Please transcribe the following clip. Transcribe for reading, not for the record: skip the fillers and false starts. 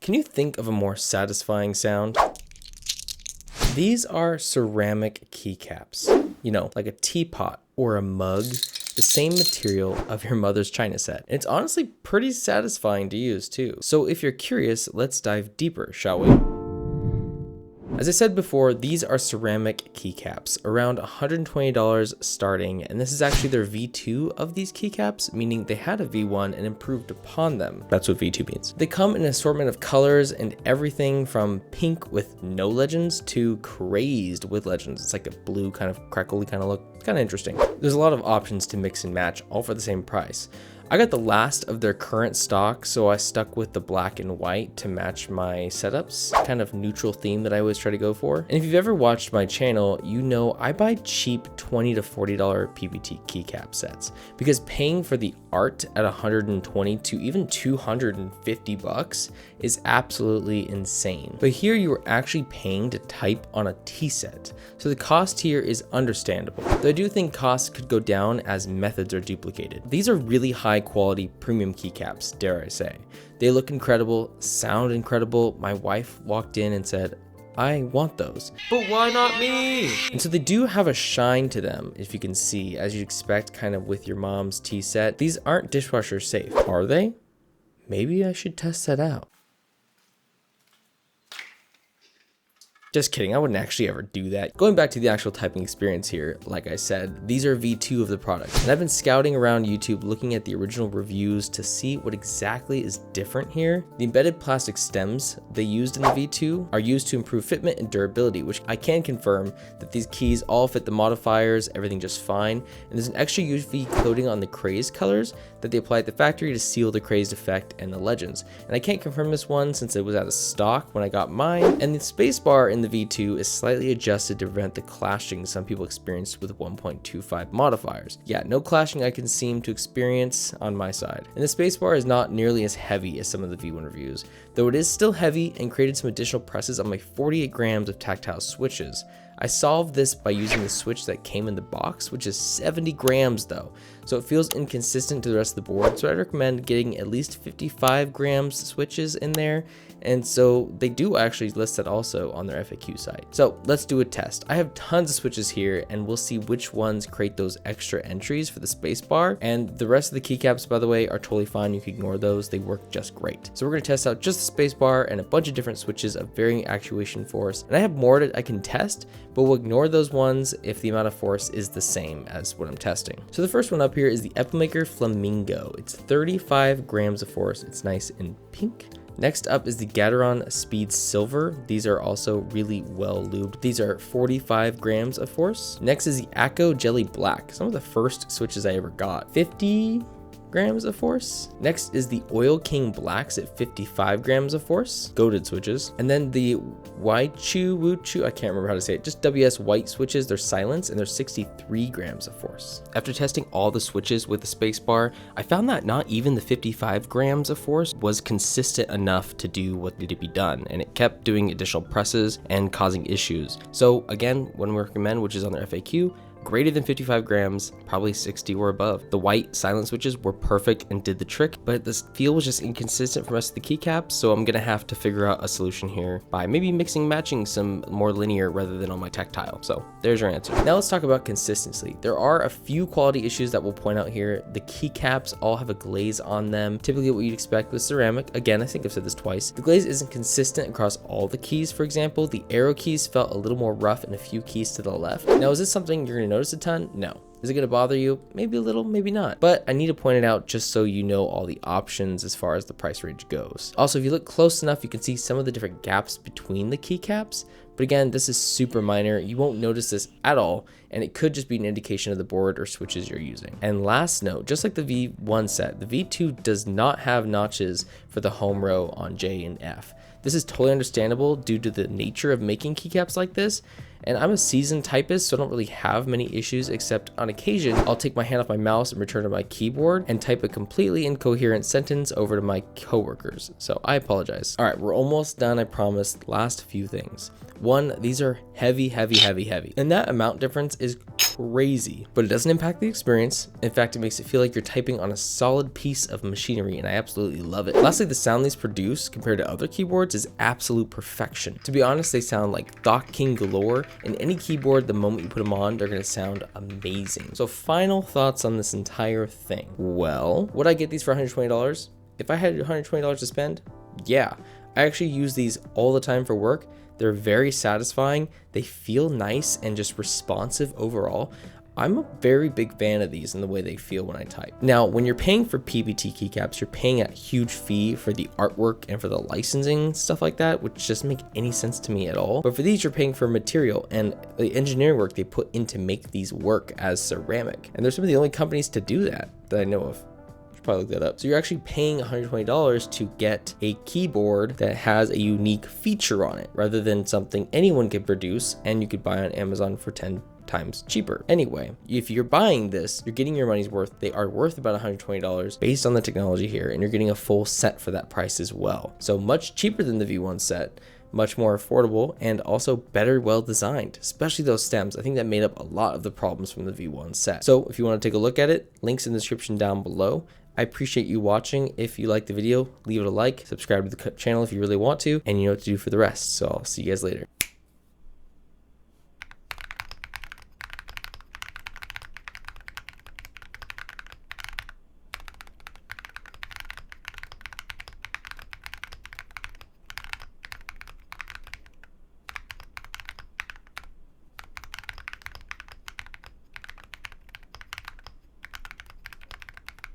Can you think of a more satisfying sound? These are ceramic keycaps. You know, like a teapot or a mug, the same material of your mother's china set. And it's honestly pretty satisfying to use too. So if you're curious, let's dive deeper, shall we? As I said before, these are ceramic keycaps, around $120 starting, and this is actually their V2 of these keycaps, meaning they had a V1 and improved upon them. That's what V2 means. They come in an assortment of colors and everything from pink with no legends to crazed with legends. It's like a blue kind of crackly kind of look. Kind of interesting. There's a lot of options to mix and match, all for the same price. I got the last of their current stock, so I stuck with the black and white to match my setups, kind of neutral theme that I always try to go for. And if you've ever watched my channel, you know I buy cheap $20 to $40 PBT keycap sets because paying for the art at 120 to even 250 bucks is absolutely insane. But here you are actually paying to type on a tea set, so the cost here is understandable. Though I do think costs could go down as methods are duplicated. These are really high quality premium keycaps, dare I say. They look incredible, sound incredible. My wife walked in and said, I want those. But why not me? And so they do have a shine to them, if you can see, as you'd expect kind of with your mom's tea set. These aren't dishwasher safe, are they? Maybe I should test that out. Just kidding, I wouldn't actually ever do that. Going back to the actual typing experience here, like I said, these are V2 of the product. And I've been scouting around YouTube looking at the original reviews to see what exactly is different here. The embedded plastic stems they used in the V2 are used to improve fitment and durability, which I can confirm that these keys all fit the modifiers, everything just fine. And there's an extra UV coating on the crazed colors that they apply at the factory to seal the crazed effect and the legends. And I can't confirm this one since it was out of stock when I got mine. And the spacebar in the V2 is slightly adjusted to prevent the clashing some people experience with 1.25 modifiers. Yeah, no clashing I can seem to experience on my side. And the spacebar is not nearly as heavy as some of the V1 reviews, though it is still heavy and created some additional presses on my 48 grams of tactile switches. I solved this by using the switch that came in the box, which is 70 grams though, so it feels inconsistent to the rest of the board, so I'd recommend getting at least 55 grams switches in there, and so they do actually list that also on their FAQ site. So let's do a test. I have tons of switches here, and we'll see which ones create those extra entries for the spacebar, and the rest of the keycaps, by the way, are totally fine. You can ignore those, they work just great. So we're going to test out just the spacebar and a bunch of different switches of varying actuation force, and I have more that I can test, but we'll ignore those ones if the amount of force is the same as what I'm testing. So the first one up here is the Epicmaker Flamingo. It's 35 grams of force. It's nice and pink. Next up is the Gateron Speed Silver. These are also really well lubed. These are 45 grams of force. Next is the Acco Jelly Black. Some of the first switches I ever got. 50 grams of force. Next is the Oil King Blacks at 55 grams of force. Goated switches. And then the Wuchu, I can't remember how to say it, just WS white switches. They're silence and they're 63 grams of force. After testing all the switches with the spacebar, I found that not even the 55 grams of force was consistent enough to do what needed to be done, and it kept doing additional presses and causing issues. So again, one we recommend, which is on their FAQ, greater than 55 grams, probably 60 or above. The white silent switches were perfect and did the trick, but this feel was just inconsistent for the rest of the keycaps, so I'm gonna have to figure out a solution here by maybe mixing and matching some more linear rather than on my tactile. So there's your answer. Now let's talk about consistency. There are a few quality issues that we'll point out here. The keycaps all have a glaze on them, typically what you'd expect with ceramic. Again, I think I've said this twice. The glaze isn't consistent across all the keys. For example, the arrow keys felt a little more rough in a few keys to the left. Now, is this something you're gonna notice a ton? No. Is it going to bother you? Maybe a little, maybe not. But I need to point it out just so you know all the options as far as the price range goes. Also, if you look close enough, you can see some of the different gaps between the keycaps. But again, this is super minor. You won't notice this at all, and it could just be an indication of the board or switches you're using. And last note, just like the V1 set, the V2 does not have notches for the home row on J and F. This is totally understandable due to the nature of making keycaps like this, and I'm a seasoned typist, so I don't really have many issues, except on occasion, I'll take my hand off my mouse and return to my keyboard and type a completely incoherent sentence over to my coworkers, so I apologize. All right, we're almost done, I promise. Last few things. One, these are heavy, heavy, heavy, heavy, and that amount difference is crazy, but it doesn't impact the experience. In fact, it makes it feel like you're typing on a solid piece of machinery, and I absolutely love it. Lastly, the sound these produce compared to other keyboards is absolute perfection. To be honest, they sound like Dock King galore, and any keyboard, the moment you put them on, they're gonna sound amazing. So final thoughts on this entire thing. Well, would I get these for $120? If I had $120 to spend, yeah. I actually use these all the time for work. They're very satisfying. They feel nice and just responsive overall. I'm a very big fan of these and the way they feel when I type. Now, when you're paying for PBT keycaps, you're paying a huge fee for the artwork and for the licensing, stuff like that, which doesn't make any sense to me at all. But for these, you're paying for material and the engineering work they put in to make these work as ceramic. And they're some of the only companies to do that I know of. Probably look that up. So you're actually paying $120 to get a keyboard that has a unique feature on it, rather than something anyone could produce and you could buy on Amazon for 10 times cheaper. Anyway, if you're buying this, you're getting your money's worth. They are worth about $120 based on the technology here, and you're getting a full set for that price as well. So much cheaper than the V1 set, much more affordable, and also better well designed, especially those stems. I think that made up a lot of the problems from the V1 set. So if you want to take a look at it, links in the description down below. I appreciate you watching. If you liked the video, leave it a like, subscribe to the channel if you really want to, and you know what to do for the rest. So I'll see you guys later.